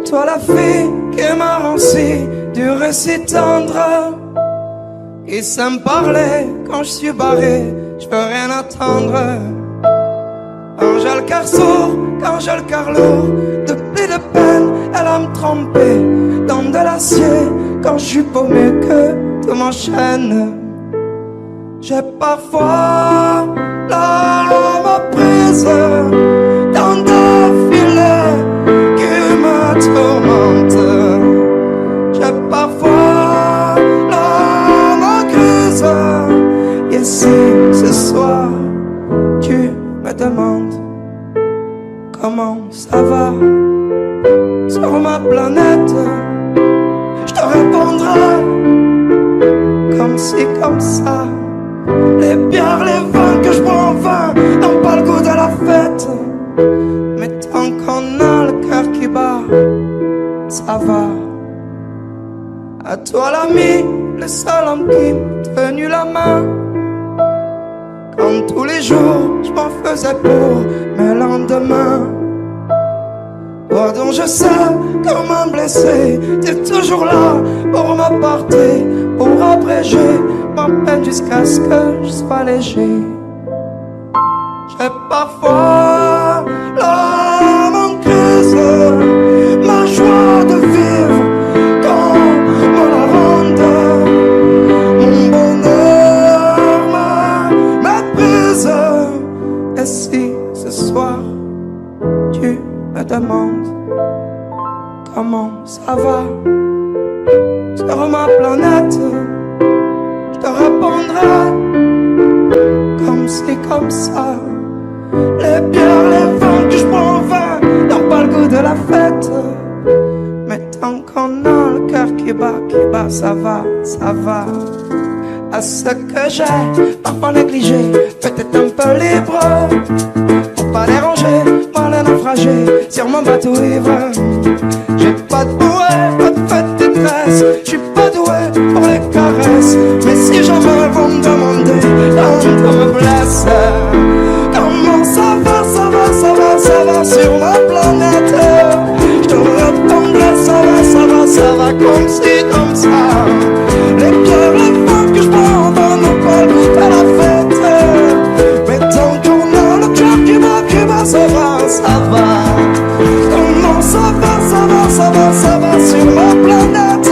toi la fille qui m'a ranci du récit tendre, qui sait me parler quand je suis barré, je peux rien attendre. Quand j'ai le cœur sourd, quand j'ai le cœur lourd, de plis de peine, elle a me tremper dans de l'acier. Quand je suis paumé que tout m'enchaîne, j'ai parfois l'âme prise dans des filets qui me tourmentent. J'ai parfois l'âme grise. Et si ce soir tu me demandes comment ça va sur ma planète, je te répondrai comme ci, comme ça. Les bières, les vins que je bois en vain n'ont pas le goût de la fête. Mais tant qu'on a le cœur qui bat, ça va. À toi l'ami, le seul homme qui m'a tenu la main. Quand tous les jours je m'en faisais pour mes lendemains. Toi dont je sais comment me blesser, t'es toujours là pour m'apporter, pour abréger ma peine jusqu'à ce que je sois léger. J'ai parfois l'âme en crise, ma joie de vivre quand on la ronde. Mon bonheur me méprise. Et si ce soir tu me demandes comment ça va sur ma planète, je te répondrai comme ci, comme ça. Les bières, les vins que je bois en vain n'ont pas le goût de la fête. Mais tant qu'on a le cœur qui bat, ça va, ça va. À ce que j'ai parfois négligé, peut-être un peu libre, pour pas déranger, moi le naufragé sur mon bateau ivre. J'ai pas de bouée, pas de fête détresse, je suis pas doué pour les caresses. Mais si jamais vous me demandez quand on me blesse, comment ça va, ça va, ça va, ça va sur ma planète, je te répondrai ça va, ça va, ça va comme ci, comme ça. Les pierres, les femmes que je prends en vain n'ont pas le goût à la fête. Mais tant qu'on a le cœur qui bat, ça va, ça va. Comment ça va, ça va, ça va, ça va sur ma planète,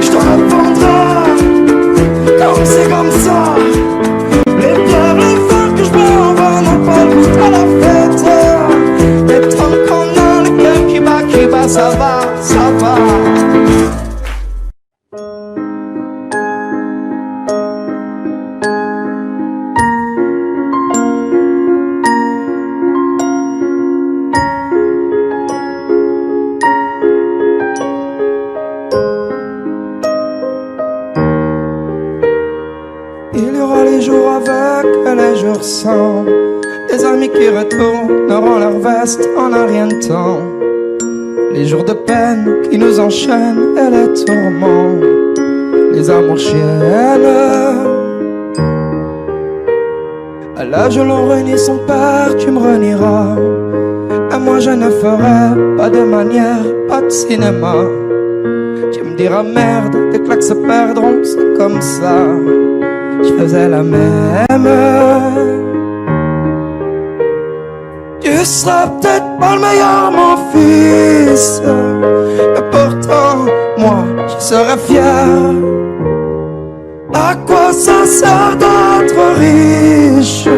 je te répondrai comme c'est comme ça. Les pierres, les femmes que je prends en vain n'ont pas le goût à la fête. Mais tant qu'on a le cœur qui bat, ça va, ça va. Il y aura les jours avec et les jours sans, les amis qui retourneront leur veste en un rien de temps, les jours de peine qui nous enchaînent et les tourments, les amours chiennes. À l'âge où l'on renie son père, tu me renieras, et moi je ne ferai pas de manière, pas de cinéma. Tu me diras merde, tes claques se perdront, c'est comme ça. Je faisais la même. Tu seras peut-être pas le meilleur, mon fils, mais pourtant, moi, je serais fier. À quoi ça sert d'être riche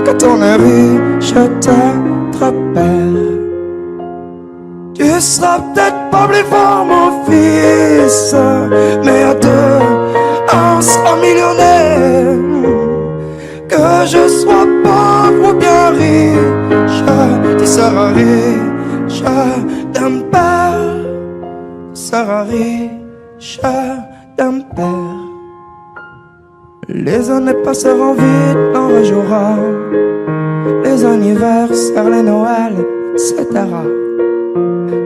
quand on est riche d'être père? Tu seras peut-être pas plus fort, mon fils, mais à deux, on sera millionnaire. Que je sois pauvre ou bien riche, tu seras riche d'un père. Tu seras riche d'un père. Les années passeront vite, on rejouera les anniversaires, les Noëls, etc.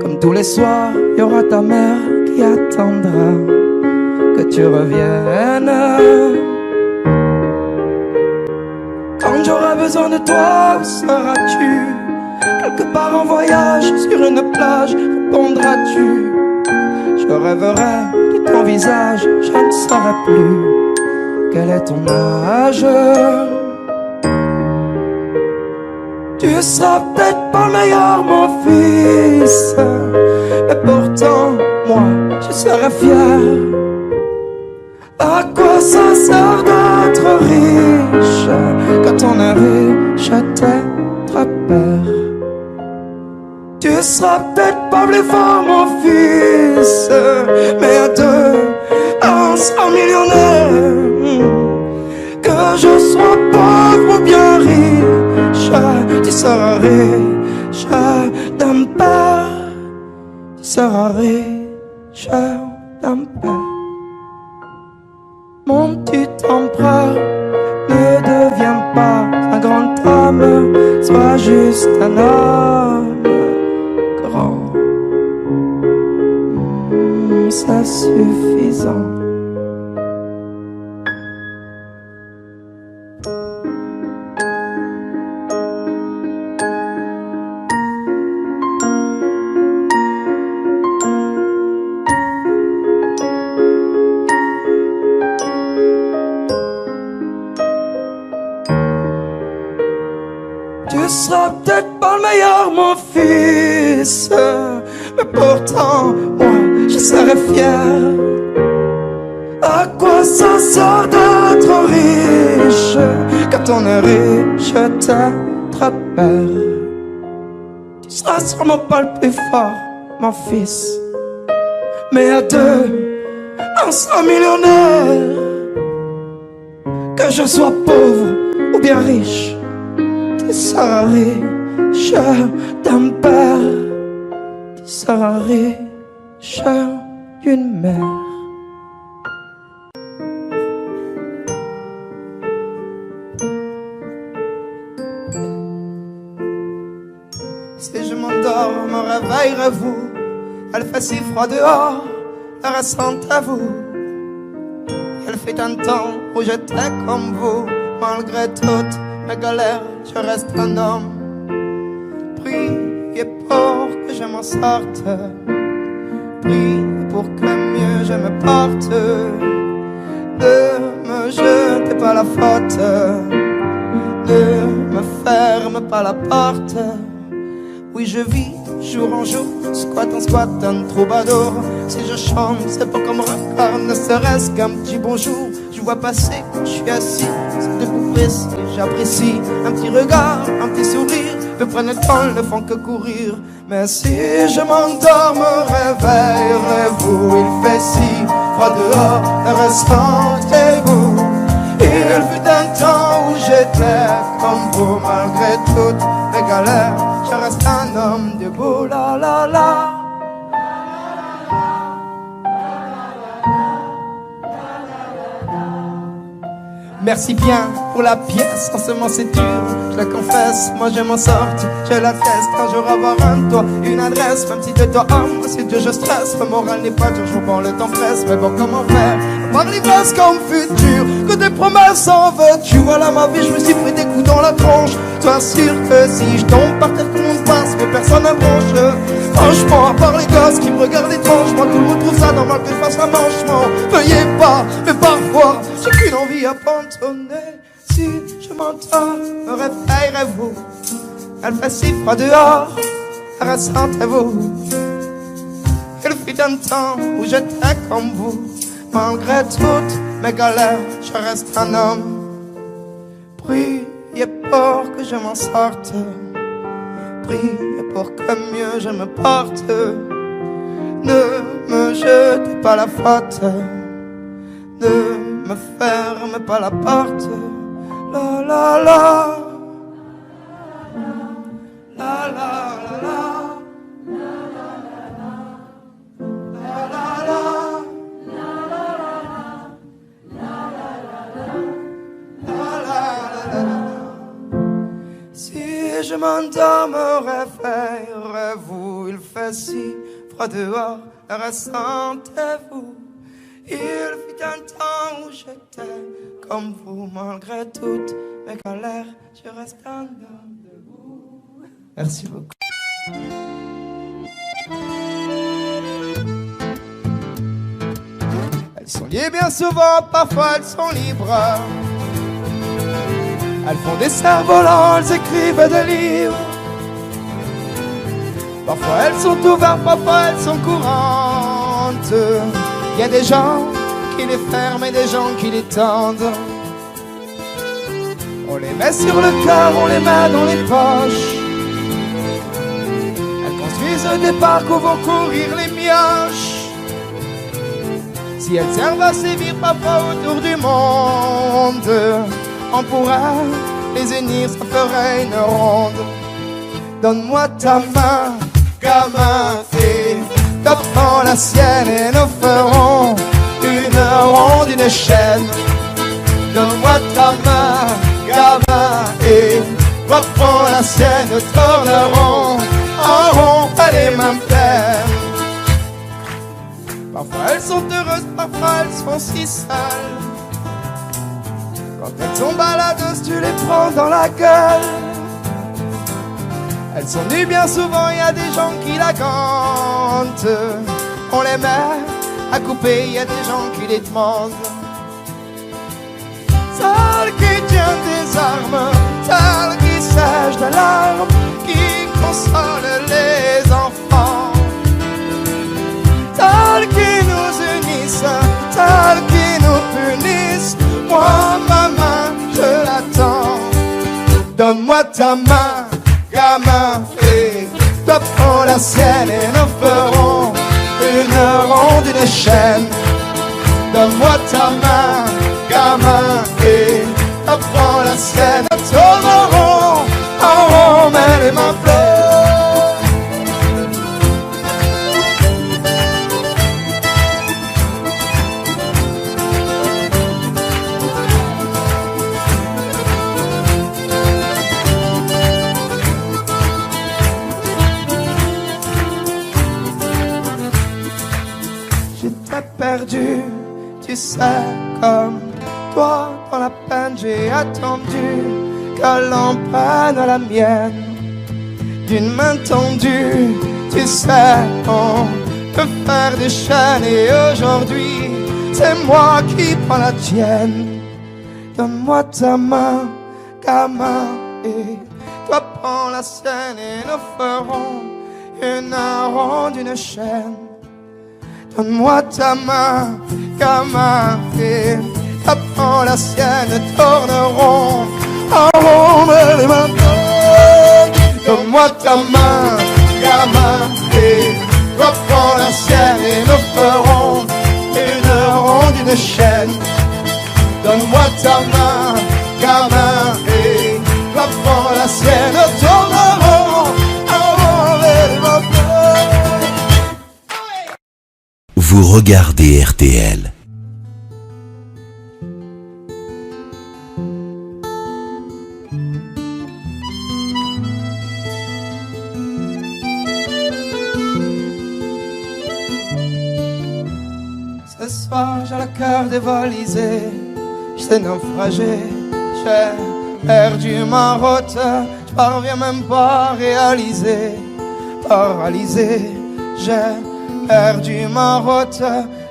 Comme tous les soirs, il y aura ta mère qui attendra que tu reviennes. Quand j'aurai besoin de toi, où seras-tu? Quelque part en voyage, sur une plage, répondras-tu? Je rêverai de ton visage, je ne saurais plus quel est ton âge. Tu seras peut-être pas le meilleur, mon fils, mais pourtant, moi, je serais fier. À quoi ça sert d'être riche quand on est riche d'être père? Tu seras peut-être pas plus fort, mon fils, mais à deux, on sera millionnaire. Que je sois pauvre ou bien riche, tu seras riche d'un père. Tu seras riche d'un père. Mon petit empereur, ne deviens pas un grand homme, sois juste un homme grand. C'est suffisant. Tu seras peut-être pas le meilleur, mon fils, mais pourtant, moi, je serai fier. À quoi ça sert d'être riche quand on est riche d'être père? Tu seras sûrement pas le plus fort, mon fils, mais à deux, on sera millionnaire. Que je sois pauvre ou bien riche, tu seras riche d'un père, tu seras riche d'une mère. Si je m'endors, me réveillerez-vous? Elle fait si froid dehors, ressentez-vous? Il fait un temps où j'étais comme vous, malgré toutes mes galères, je reste un homme. Priez pour que je m'en sorte, priez pour que mieux je me porte. Ne me jetez pas la faute, ne me ferme pas la porte. Oui, je vis jour en jour, squat en squat, un troubadour. Si je chante, c'est pour qu'on me regarde, ne serait-ce qu'un petit bonjour. Je vois passer quand je suis assis, c'est debout précis, j'apprécie un petit regard, un petit sourire, peut prendre le temps, ne font que courir. Mais si je m'endors, me réveillerez-vous? Il fait si froid dehors, ressentez-vous? Il fut un temps où j'étais comme vous, malgré toutes mes galères, je reste un homme debout, la la la. Merci bien pour la pièce, en ce moment c'est dur, je la confesse, moi je m'en sorti, je l'atteste, un jour avoir un toit, une adresse, même si de toi homme, si Dieu je stresse, le moral n'est pas toujours bon, le temps presse, mais bon comment faire, par l'ivresse comme futur, que des promesses en veux-tu, voilà ma vie, je me suis pris des coups dans la tronche, sois sûr que si je tombe par terre tout le monde passe, mais personne n'approche, franchement, à part les gosses qui me regardent étrangement, tout le monde trouve ça normal que je fasse un manchement, veuillez pas, mais parfois, j'ai qu'une envie à pantonner. Si je m'entends, me réveillerez-vous? Elle fait si froid dehors, ressentez-vous? Il fut un temps où j'étais comme vous, malgré toutes mes galères, je reste un homme. Priez pour que je m'en sorte, priez pour que mieux je me porte. Ne me jetez pas la faute, ne me ferme pas la porte. La la la, la la la la. Si je m'endors, me réveillerez-vous? Il fait si froid dehors, ressentez-vous? Il fut un temps où j'étais comme vous, malgré toutes mes galères, je reste un homme debout. Merci beaucoup. Et bien souvent, parfois elles sont libres. Elles font des cerfs-volants, elles écrivent des livres. Parfois elles sont ouvertes, parfois elles sont courantes. Il y a des gens qui les ferment et des gens qui les tendent. On les met sur le cœur, on les met dans les poches. Elles construisent des parcs où vont courir les mioches. Si elles servent à sévir parfois autour du monde, on pourra les unir, ça ferait une ronde. Donne-moi ta main, gamin, et t'apprends la sienne et nous ferons une ronde, une chaîne. Donne-moi ta main, gamin, et reprends la sienne, nous tournerons en rond, pas les mêmes peines. Parfois elles sont heureuses, parfois elles sont si sales. Quand elles sont baladeuses, tu les prends dans la gueule. Elles sont nues bien souvent, il y a des gens qui la gantent. On les met à couper, il y a des gens qui les demandent. Celle qui tient des armes, celle qui sèche de larmes, qui console les enfants. Celles qui nous unissent, celles qui nous punissent. Moi, ma main, je l'attends. Donne-moi ta main, gamin, et toi prends la sienne et nous ferons une ronde, une chaîne. Donne-moi ta main, gamin, et toi prends la sienne. Nous tournerons en rond, mais les mains pleines. Perdu, tu sais, comme toi dans la peine j'ai attendu que l'on prenne la mienne d'une main tendue. Tu sais, on peut faire des chaînes et aujourd'hui c'est moi qui prends la tienne. Donne-moi ta main, gamin, et toi prends la sienne et nous ferons une ronde, une chaîne. Donne-moi ta main, gamin, et prends la sienne, tournerons en rond, mais les mains pleines. Donne-moi ta main, gamin, et reprends la sienne et nous ferons une ronde, une chaîne. Donne-moi ta main, gamin, et reprends la sienne, tournerons en rond, mais les mains pleines. Vous regardez RTL. Ce soir j'ai le cœur dévalisé, j'étais naufragé, j'ai perdu ma route, je parviens même pas à réaliser, paralysé, j'ai perdu ma route.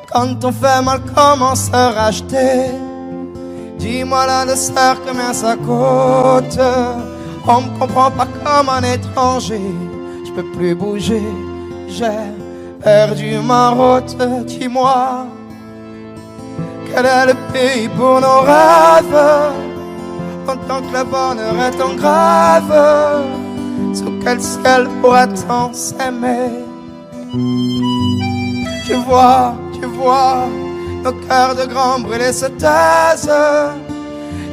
Quand on fait mal, comment se racheter? Dis-moi la dessert, combien ça coûte? On me comprend pas comme un étranger, je peux plus bouger, j'ai perdu ma route. Dis-moi, quel est le pays pour nos rêves? Autant que le bonheur est en grève, sous quel ciel pourra-t-on s'aimer? Tu vois, nos cœurs de grands brûlés se taisent.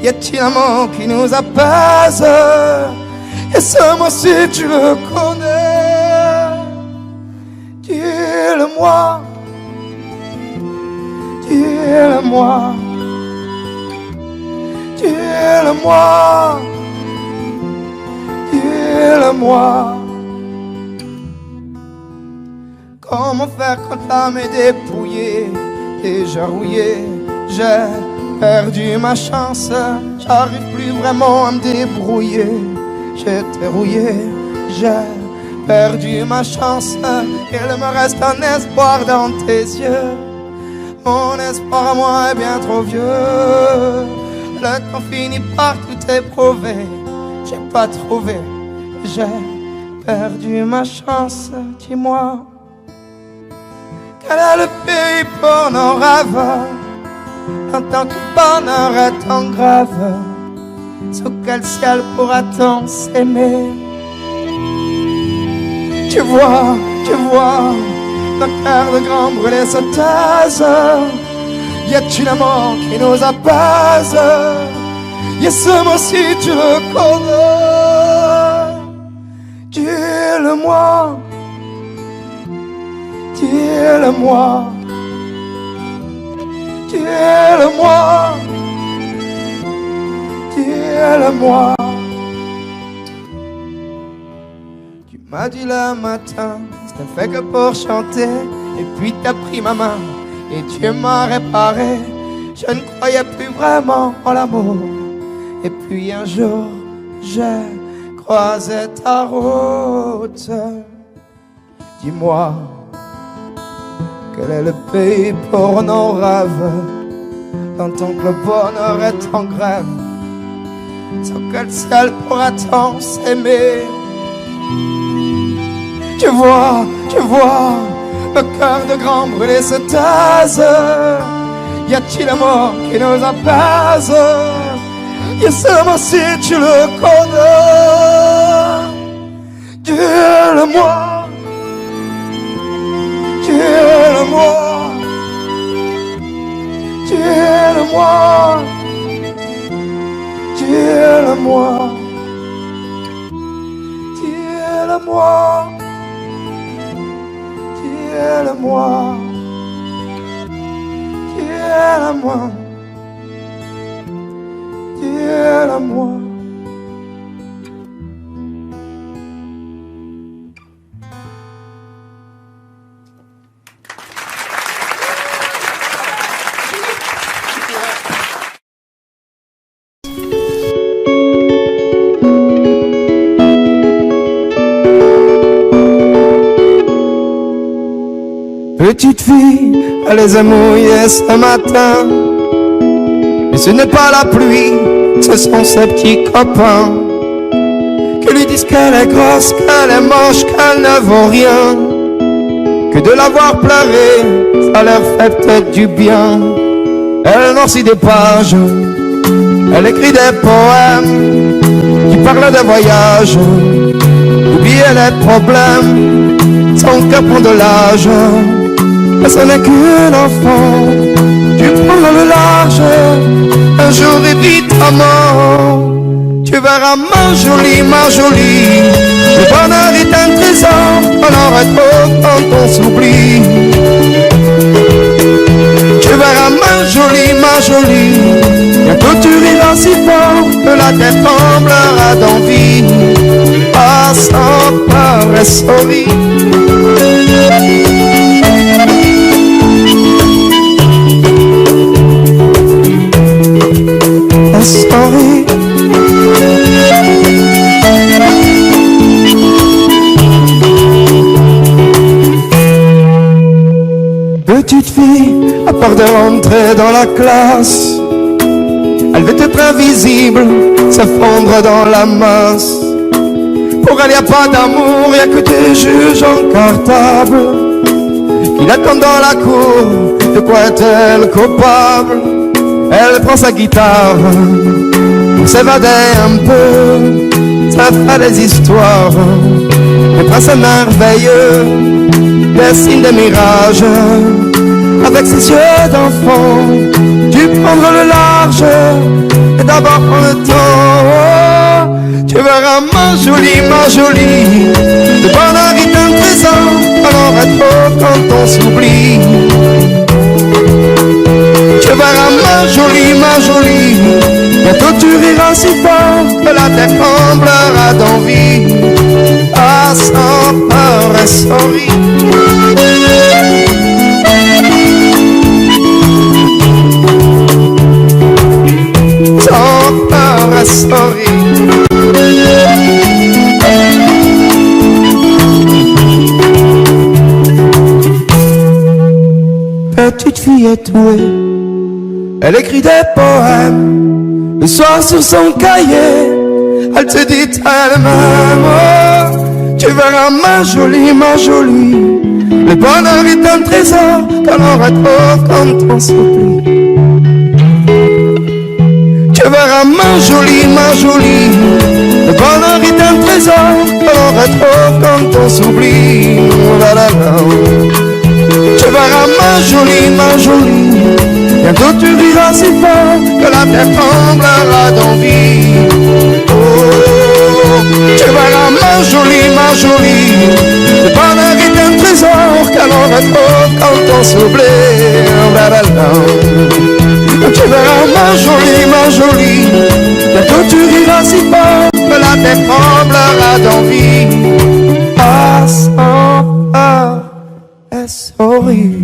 Y a-t-il un mot qui nous apaise? Et ce mot-ci tu le connais. Dis-le-moi, dis-le-moi, dis-le-moi, dis-le-moi. Comment faire quand l'âme est dépouillée, déjà rouillée? J'ai perdu ma chance, j'arrive plus vraiment à me débrouiller. J'étais rouillé, j'ai perdu ma chance. Il me reste un espoir dans tes yeux. Mon espoir à moi est bien trop vieux. Le temps finit par tout éprouver. J'ai pas trouvé, j'ai perdu ma chance. Dis-moi, quel est le pays pour nos rêves? En tant que bonheur est en grève, sous quel ciel pourra-t-on s'aimer? Tu vois, nos cœurs de grand brûlés se taisent. Y a-t-il un mot qui nous apaise? Y a ce mot si tu le connais. Dis-le-moi, dis-le-moi, dis-le-moi, dis-le-moi. Tu m'as dit le matin, c'était fait que pour chanter. Et puis t'as pris ma main et tu m'as réparé. Je ne croyais plus vraiment en l'amour. Et puis un jour, j'ai croisé ta route. Dis-moi, quel est le pays pour nos rêves? Tant que le bonheur est en grève, sur quel ciel pourra-t-on s'aimer? Tu vois, le cœur de grand brûlé se taise. Y a-t-il un mot qui nous apaise? Y a ce mot si tu le connais. Dis-le-moi, dis-le-moi, dis-le-moi, dis-le-moi, dis-le-moi, dis-le-moi, dis-le-moi, dis-le-moi. Petite fille, elle les a mouillés ce matin. Mais ce n'est pas la pluie, ce sont ses petits copains qui lui disent qu'elle est grosse, qu'elle est moche, qu'elle ne vaut rien, que de la voir pleurer, ça leur fait peut-être du bien. Elle noircit des pages, elle écrit des poèmes qui parlent de voyage, oublier les problèmes, son cœur prend de l'âge. Mais ce n'est qu'un enfant, tu prends le large, un jour évidemment, tu verras ma jolie, le bonheur est un trésor, on en retrouve quand on s'oublie. Tu verras ma jolie, bientôt tu riras si fort que la tête tremblera d'envie. Ah, sans peur et souris. Sorry. Petite fille, à part de rentrer dans la classe, elle veut être invisible, se fondre dans la masse. Pour elle y a pas d'amour, y a que des juges en cartable qui l'attendent dans la cour. De quoi est-elle coupable? Elle prend sa guitare pour s'évader un peu, ça fait des histoires, des princes merveilleux, dessine des mirages, avec ses yeux d'enfant, tu prendras le large, et d'abord prends le temps, tu verras ma jolie, le bonheur est un trésor, alors est trop quand on s'oublie. Tu verras ma jolie, bientôt tu riras si fort que la terre tremblera d'envie. Ah, sans peur et souris. Sans peur et souris. Petite fille est douée. Elle écrit des poèmes le soir sur son cahier. Elle te dit elle-même, oh, tu verras ma jolie, ma jolie. Le bonheur est un trésor que l'on retrouve quand on s'oublie. Tu verras ma jolie, ma jolie. Le bonheur est un trésor que l'on retrouve quand on s'oublie. Tu verras ma jolie, ma jolie. Bientôt tu riras si fort que la terre tremblera d'envie. Oh, tu verras ma jolie, ma jolie. Le bonheur est un trésor que l'on retrouve quand on s'oublie. Tu verras ma jolie, ma jolie. Bientôt tu riras si fort que la terre tremblera d'envie. Ah, sans peur et souris.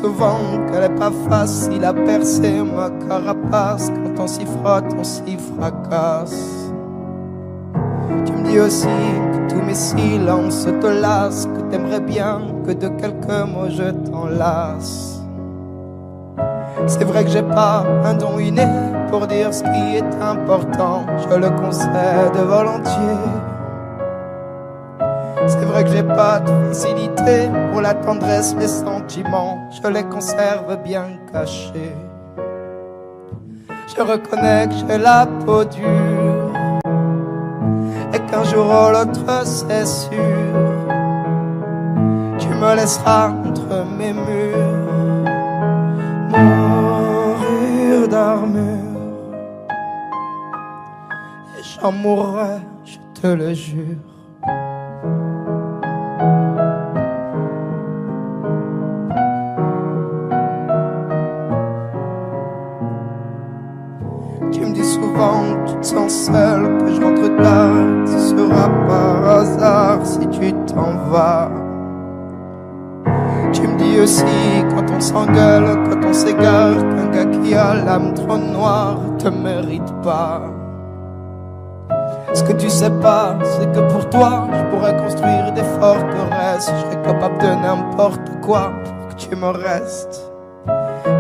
Souvent qu'elle est pas facile à percer ma carapace. Quand on s'y frotte, on s'y fracasse. Tu me dis aussi que tous mes silences te lassent, que t'aimerais bien que de quelques mots je t'enlace. C'est vrai que j'ai pas un don inné pour dire ce qui est important, je le concède volontiers. C'est vrai que j'ai pas de facilité pour la tendresse, les sentiments, je les conserve bien cachés. Je reconnais que j'ai la peau dure et qu'un jour ou l'autre c'est sûr, tu me laisseras entre mes murs mourir d'armure. Et j'en mourrai, je te le jure. Tu me dis souvent que tu te sens seul, que je rentre tard. Ce sera par hasard si tu t'en vas. Tu me dis aussi quand on s'engueule, quand on s'égare, qu'un gars qui a l'âme trop noire te mérite pas. Ce que tu sais pas, c'est que pour toi je pourrais construire des forteresses. Je serais capable de n'importe quoi pour que tu me restes.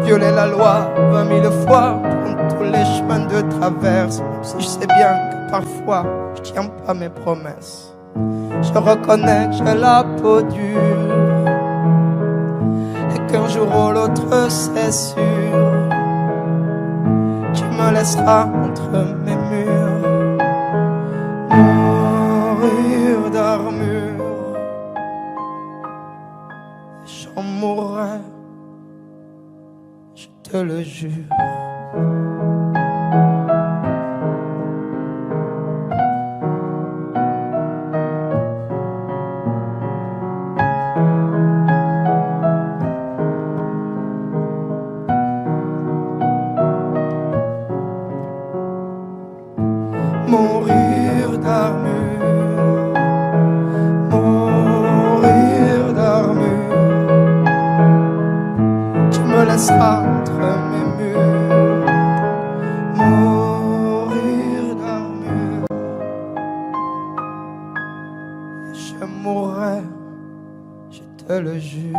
Violer la loi 20 000 fois, prendre tous les chemins de traverse. Même si je sais bien que parfois je tiens pas mes promesses. Je reconnais que j'ai la peau dure et qu'un jour ou l'autre c'est sûr, tu me laisseras entre mes murs mourir d'armure. J'en mourrai, je te le jure. Mourir d'armure, mourir d'armure. Tu me laisseras entre mes murs mourir d'armure. Je mourrai, je te le jure.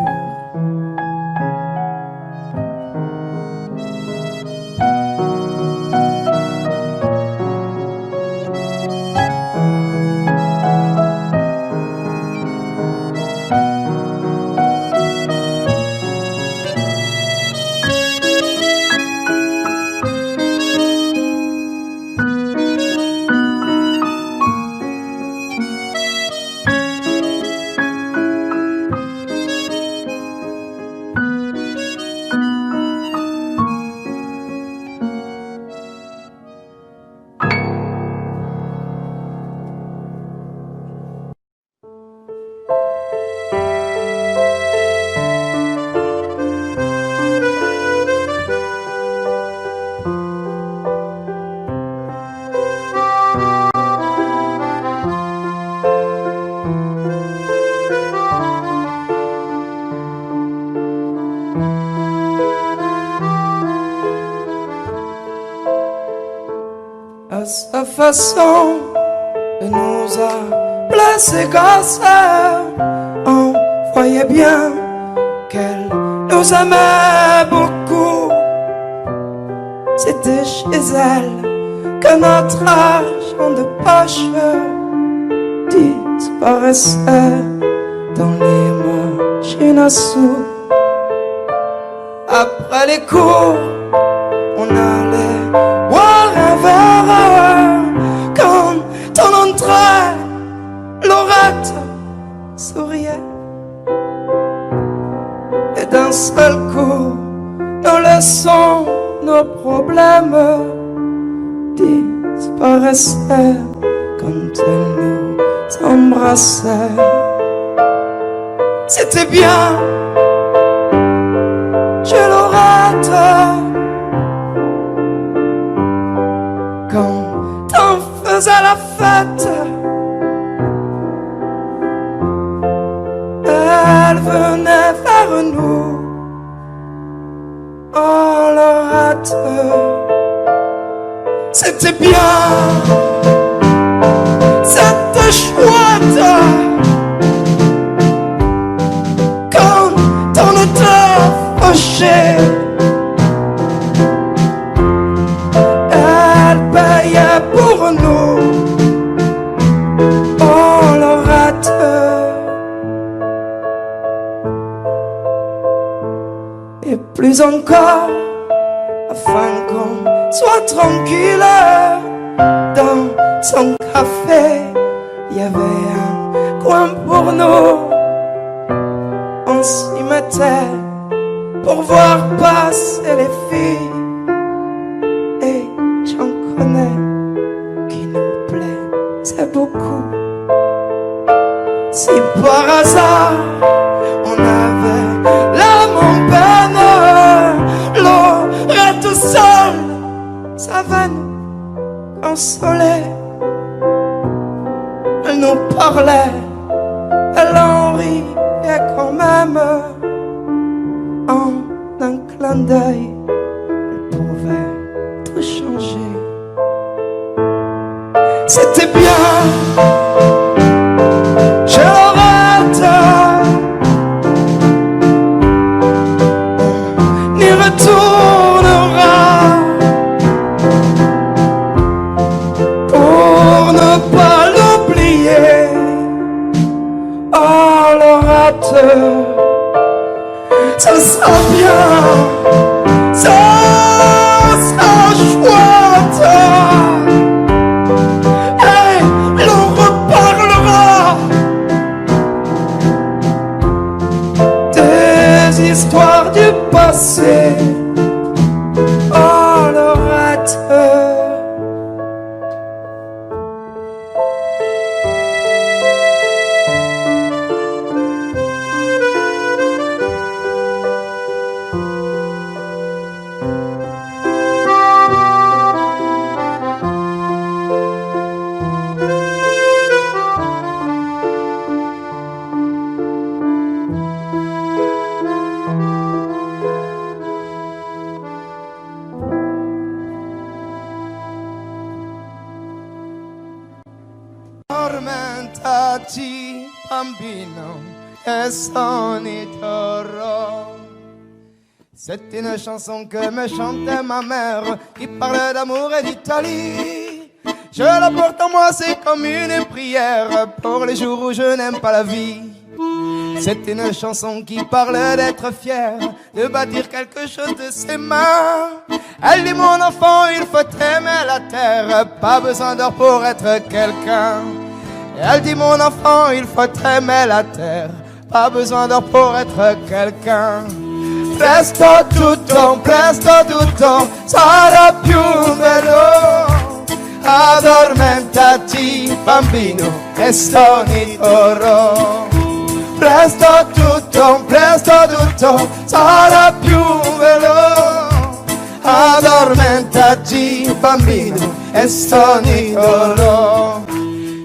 à sa façon de nous appeler ses gosses. On voyait bien qu'elle nous aimait beaucoup. C'était chez elle que notre argent de poche disparaissait dans les machines à sous. Après les cours, on allait boire un verre. Quand on entrait, Laurette souriait. Et d'un seul coup, nous laissons nos problèmes disparaissaient quand elle nous embrassait. C'était bien chez Laurette quand on faisait la fête. Elle venait vers nous, oh Laurette. C'était bien, c'était chouette quand on était fâché. Elle payait pour nous, oh Laurette. Et plus encore, afin qu'on soit tranquille, dans son café, il y avait un coin pour nous. On s'y mettait pour voir passer les filles. Et j'en connais qui nous plaisaient beaucoup. Si par hasard on avait l'âme en peine, Laurette tout seul savait nous consoler. Elle nous parlait, elle en riait quand même. En un clin d'œil, elle pouvait tout changer. C'était bien chez Laurette. On y retournera pour ne pas l'oublier. Oh Laurette, ça sera bien, ça sera chouette. Et l'on reparlera des histoires du passé. Oh Laurette. Tormentati bambino e sonitoro. C'est une chanson que me chantait ma mère qui parlait d'amour et d'Italie. Je la porte en moi, c'est comme une prière pour les jours où je n'aime pas la vie. C'est une chanson qui parlait d'être fier, de bâtir quelque chose de ses mains. Elle dit mon enfant, il faut aimer la terre, pas besoin d'or pour être quelqu'un. Elle dit mon enfant, il faut aimer la terre, pas besoin d'or pour être quelqu'un. Presto tutto sarà più bello. Addormentati bambino e sonitoro. Presto tutto sarà più bello. Addormentati bambino e sonitoro.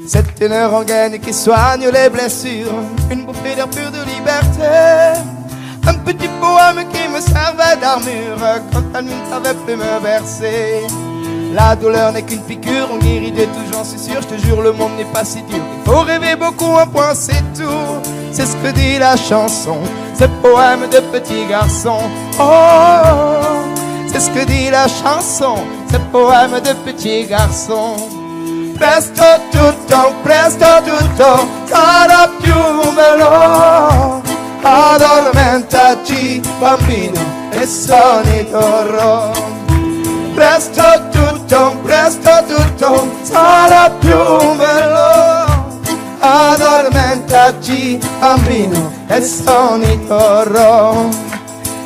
C'est une rengaine qui soigne les blessures, une bouffée d'air pur de liberté. Un petit poème qui me servait d'armure quand la nuit ne savait plus me bercer. La douleur n'est qu'une piqûre, on guérit de tout, j'en suis sûr. Je te jure, le monde n'est pas si dur. Il faut rêver beaucoup, un point c'est tout. C'est ce que dit la chanson, ce poème de petit garçon. Oh, c'est ce que dit la chanson, ce poème de petit garçon. Presto tutto sarà più bello. Addormentati bambino e sogni d'oro. Presto tutto sarà più bello. Addormentati bambino e sogni d'oro.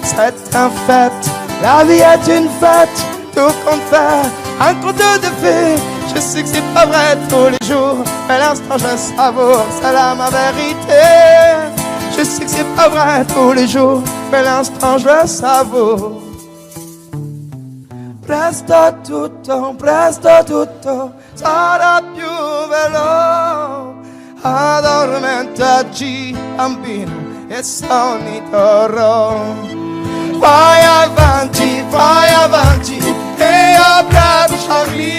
C'est un fait, la vie est une fête. Tout compte faire, un conte de fées. Je sais que c'est pas vrai tous les jours, mais l'instant je savoure, c'est là ma vérité. Je sais que c'est pas vrai tous les jours, mais l'instant je le savoure. Presto tutto sarà più bello. Addormentati bambino e sogni d'oro. Vai avanti e abbracciami.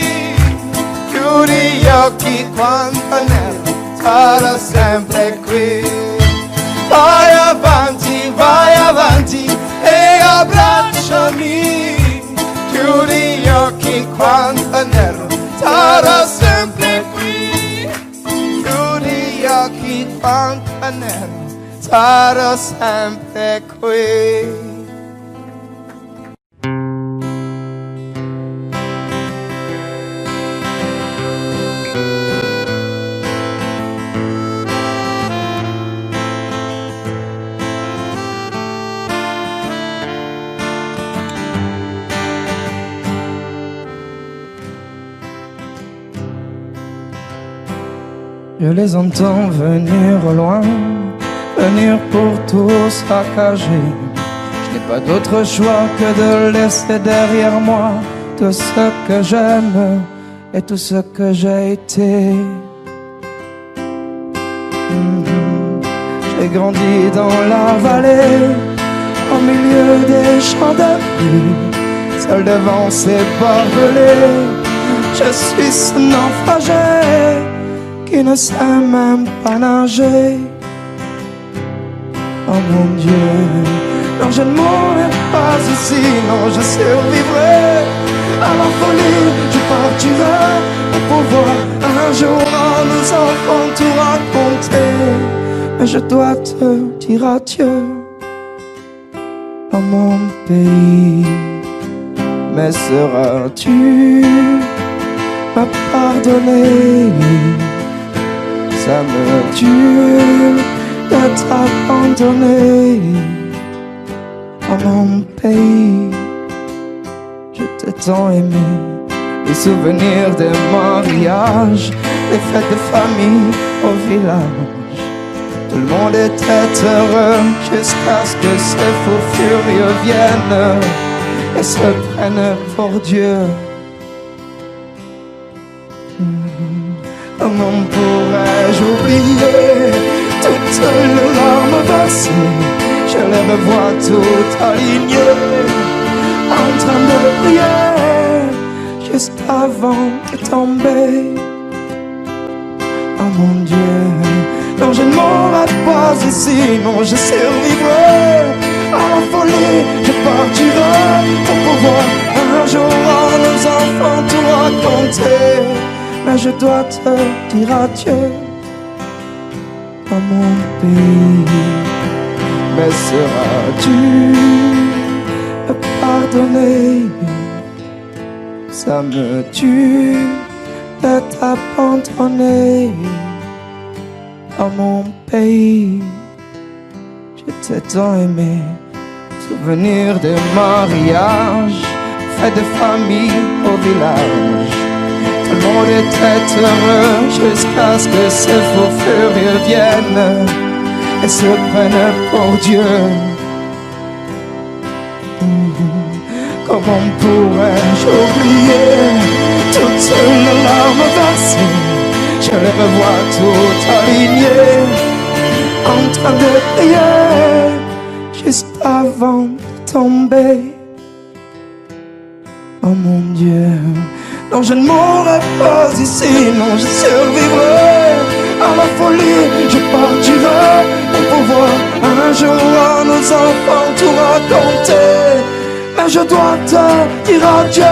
Chiudi gli occhi quando il nero sarà sempre qui. Vai avanti e abbracciami. Chiudi gli occhi quando il nero sarà sempre qui. Chiudi gli occhi quando il nero sarà sempre qui. Je les entends venir au loin, venir pour tout saccager. Je n'ai pas d'autre choix que de laisser derrière moi tout ce que j'aime et tout ce que j'ai été. J'ai grandi dans la vallée, au milieu des champs de pluie, seul devant ces barbelés. Je suis ce naufragé qui ne sait même pas nager. Oh mon Dieu, non je ne mourrai pas ici, non je survivrai à la folie, je partirai pour pouvoir un jour à nos enfants tout raconter. Mais je dois te dire adieu à mon pays. Mais seras-tu me pardonner? Ça me tue de t'abandonner. Oh mon pays, je t'ai tant aimé. Les souvenirs des mariages, les fêtes de famille au village. Tout le monde était heureux jusqu'à ce que ces fous furieux viennent et se prennent pour Dieu. Comment pourrais-je oublier toutes les larmes versées? Je les revois toutes alignées, en train de prier, juste avant de tomber. Oh mon Dieu, non je ne mourrai pas ici, non je survivrai à la folie, je partirai pour pouvoir un jour à nos enfants tout raconter. Mais je dois te dire adieu à mon pays. Mais seras-tu me pardonner? Ça me tue de t'abandonner. À mon pays, je t'ai tant aimé. Souvenir des mariages, fêtes de famille au village. Tout le monde était heureux jusqu'à ce que ces faux furieux viennent et se prennent pour Dieu. Comment pourrais-je oublier toutes les larmes versées? Je les revois toutes alignées, en train de prier, juste avant de tomber. Oh mon Dieu, Non, je ne mourrai pas ici, non, je survivrai à la folie. Je partirai pour pouvoir un jour à nos enfants tout raconter. Mais je dois te dire adieu.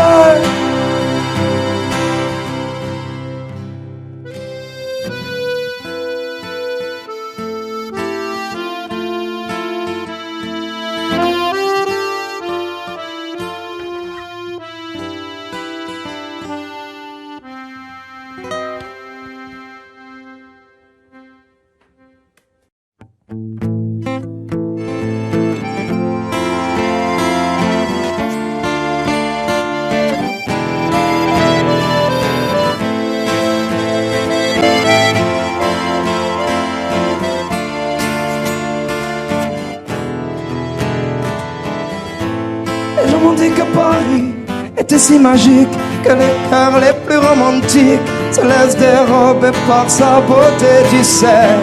Les gens m'ont dit que Paris était si magique, que les cœurs les plus romantiques se laissent dérober par sa beauté, tu sais.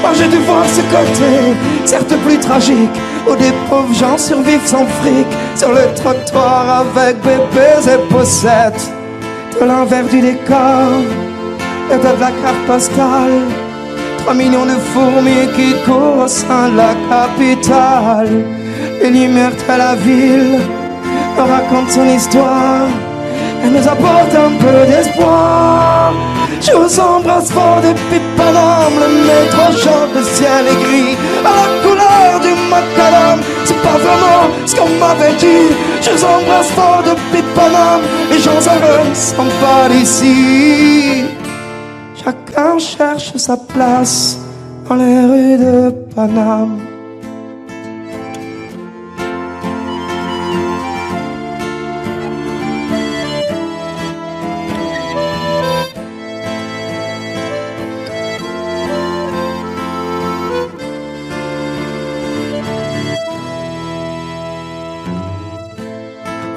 Moi j'ai dû voir ce côté, certes plus tragique, où des pauvres gens survivent sans fric, sur le trottoir avec bébés et poussettes. De l'envers du décor, et de la carte postale, 3 millions de fourmis qui courent au sein de la capitale. Les lumières de la ville racontent son histoire et nous apporte un peu d'espoir. Je vous embrasse fort depuis Paname, le métro chante, le ciel est gris à la couleur du macadam. C'est pas vraiment ce qu'on m'avait dit. Je vous embrasse fort depuis Paname, les gens heureux sont pas d'ici. Chacun cherche sa place dans les rues de Paname.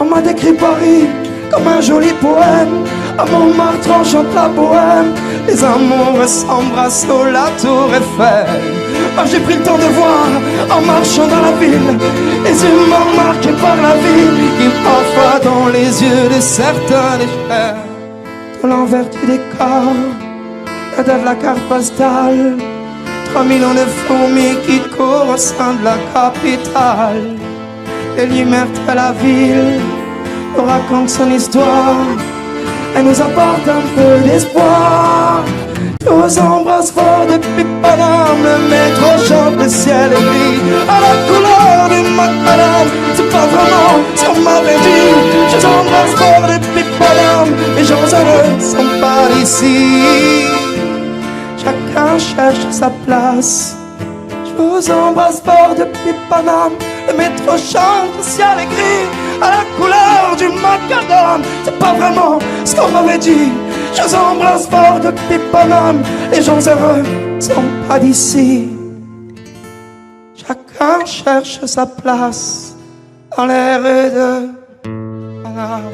On m'a décrit Paris comme un joli poème. À Montmartre on chante la bohème. Les amoureux s'embrassent sous la tour Eiffel. Moi j'ai pris le temps de voir, en marchant dans la ville, les humains marqués par la vie, qui parfois dans les yeux de certains déchets. De l'envers du décor, et de la carte postale, 3 millions de fourmis qui courent au sein de la capitale. Les lumières de la ville nous racontent son histoire et nous apporte un peu d'espoir. Je vous embrasse fort depuis Paname, le métro chante, le ciel est gris à la couleur du macadam. C'est pas vraiment ce qu'on m'avait dit. Je vous embrasse fort depuis Paname, les gens heureux sont pas d'ici. Chacun cherche sa place. Je vous embrasse fort depuis Paname, le métro chante, le ciel est gris à la couleur du macadam. C'est pas vraiment ce qu'on m'avait dit. Je vous embrasse fort depuis Paname, les gens heureux sont pas d'ici. Chacun cherche sa place dans les rues de Paname.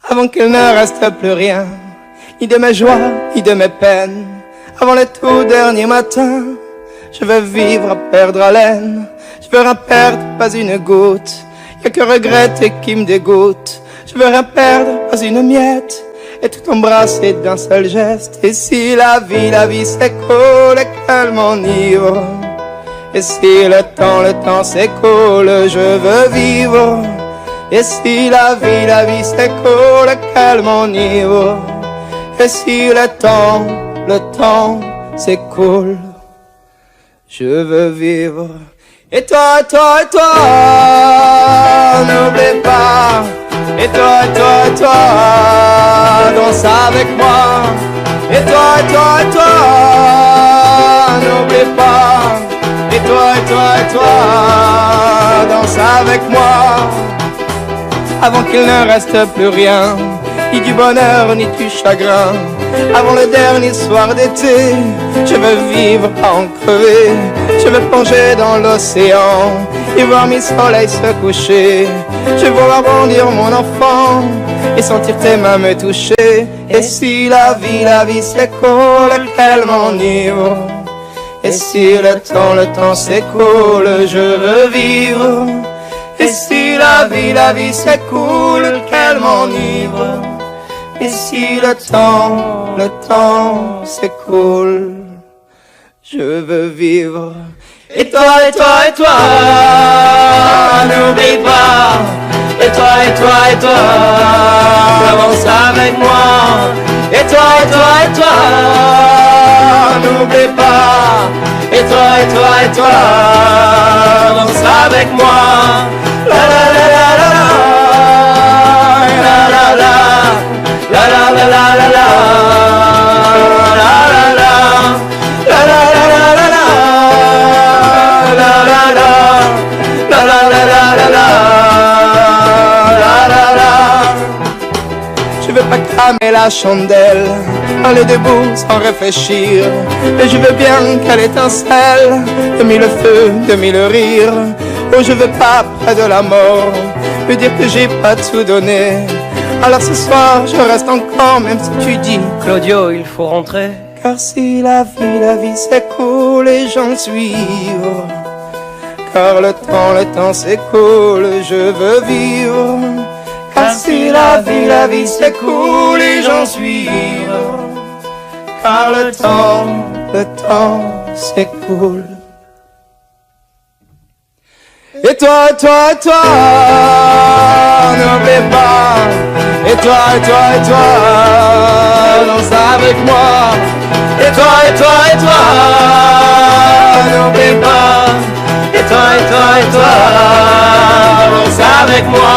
Avant qu'il ne reste plus rien, ni de mes joies, ni de mes peines, avant le tout dernier matin, je veux vivre à perdre haleine. Je veux rien perdre, pas une goutte. Y'a que regretter qui me dégoûte. Je veux rien perdre, pas une miette, et tout embrasser d'un seul geste. Et si la vie s'écoule et qu'elle m'enivre, et si le temps s'écoule, je veux vivre. Et si la vie s'écoule et qu'elle m'enivre, et si le temps s'écoule, je veux vivre. Et toi, n'oublie pas. Et toi, danse avec moi. Et toi, n'oublie pas. Et toi, danse avec moi. Avant qu'il ne reste plus rien, ni du bonheur, ni du chagrin. Avant le dernier soir d'été, je veux vivre à en crever. Je veux plonger dans l'océan et voir mes soleils se coucher. Je veux voir bondir mon enfant et sentir tes mains me toucher. Et si la vie s'écoule, qu'elle m'enivre. Et si le temps s'écoule, je veux vivre. Et si la vie s'écoule, qu'elle m'enivre. Et si le temps s'écoule, je veux vivre. Et toi, n'oublie pas. Et toi, avance avec moi. Et toi, n'oublie pas. Et toi, avance avec moi. La la la la la la la la la la la la la la je veux pas cramer la chandelle, aller debout sans réfléchir. Mais je veux bien qu'elle étincelle, de mille feux, de mille rires. Oh, je veux pas près de la mort me dire que j'ai pas tout donné. Alors ce soir je reste encore, même si tu dis Claudio, il faut rentrer. Car si la vie s'écoule et j'en suis ivre. Car le temps s'écoule, je veux vivre. Car si la vie s'écoule et j'en suis ivre. Car le temps s'écoule. Et toi, n'oublie pas. Et toi, danse avec moi. Et toi, n'oublie pas. Et toi, danse avec moi.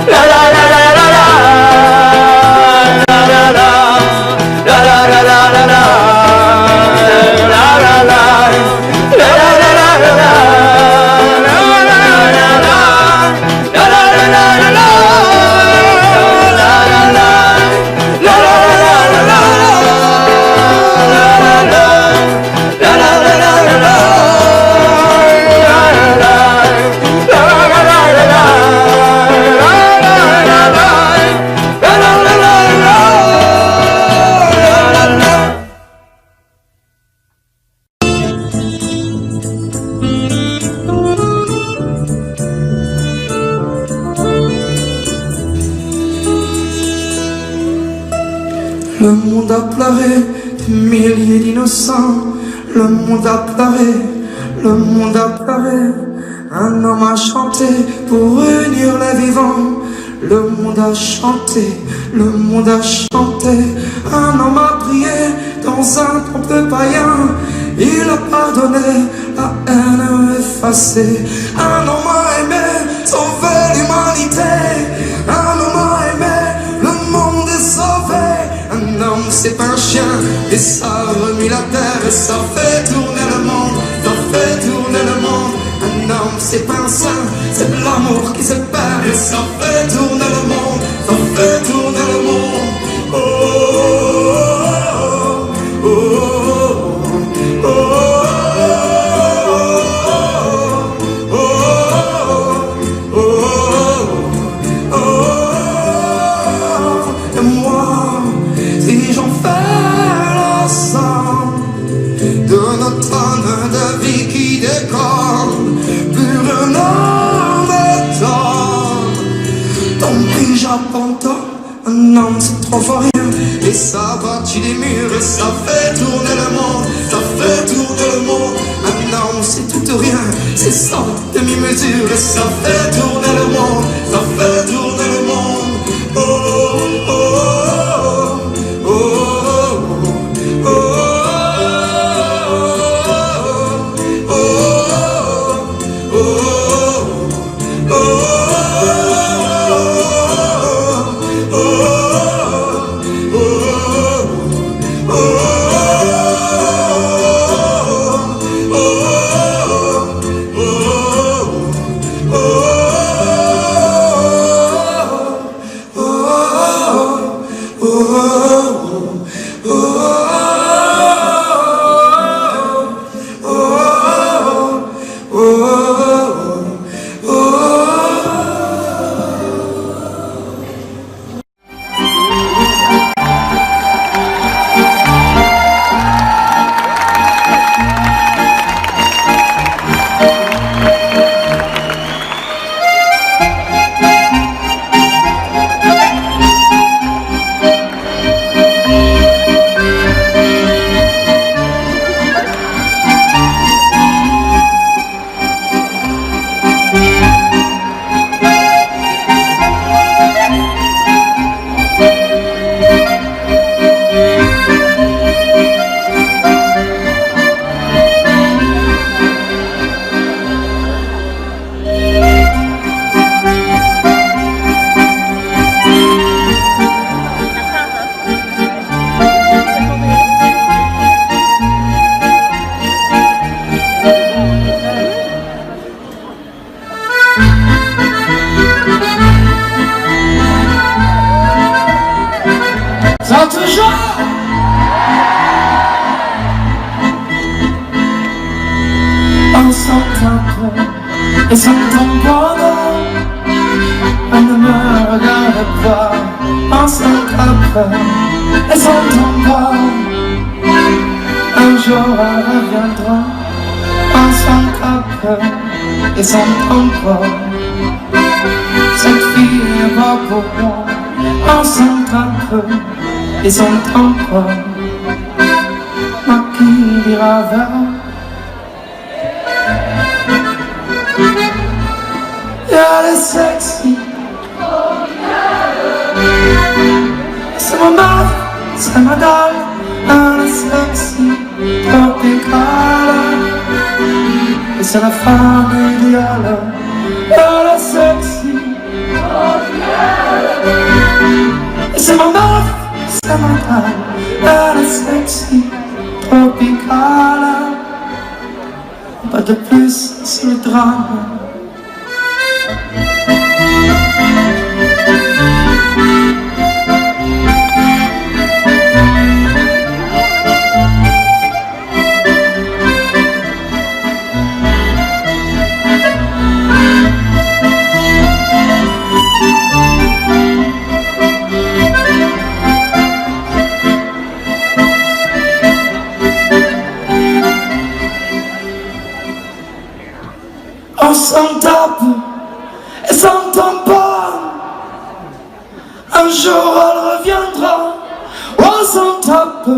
La la la la la la la la la la la la la la la. Le monde a pleuré des milliers d'innocents. Le monde a pleuré, le monde a pleuré. Un homme a chanté pour réunir les vivants. Le monde a chanté, le monde a chanté. Un homme a prié dans un temple païen. Il a pardonné, la haine effacée. Un homme a aimé sauver l'humanité. Un homme a aimé, le monde est sauvé. Un homme c'est pas un chien, et ça remue la terre. Et ça fait tourner le monde, ça fait tourner le monde. Un homme c'est pas un saint, c'est de l'amour qui se perd. Et ça fait tourner le monde, ça fait tourner le monde. Oh, oh, oh, oh, oh, oh, oh, oh. Et moi, si j'en fais la somme de notre âme de vie qui décolle, plus rien ne m'étonne. Ton prix j'abandonne, un homme c'est trop fort rien. Et ça bâtit des murs et ça fait tourner le monde, ça fait tourner le monde. Un homme c'est tout ou rien, c'est sans demi-mesure. Et ça fait tourner le monde, ça fait tourner le monde. Oh, oh, oh, oh, oh, oh, pas, on s'attrape et s'entend pas. Un jour elle reviendra, on s'attrape et s'entend pas. Cette fille n'est pas pour moi, on s'attrape et s'entend pas. Ma qui ira vers elle est sexy. C'est ma meuf, c'est ma dalle. Elle est sexy, tropicale. Et c'est la femme idéale. Elle est sexy. Et c'est ma meuf, c'est ma dalle. Elle est sexy, tropicale. Pas de plus, c'est le drame. On s'en tape et s'entend pas. Un jour elle reviendra. On s'en tape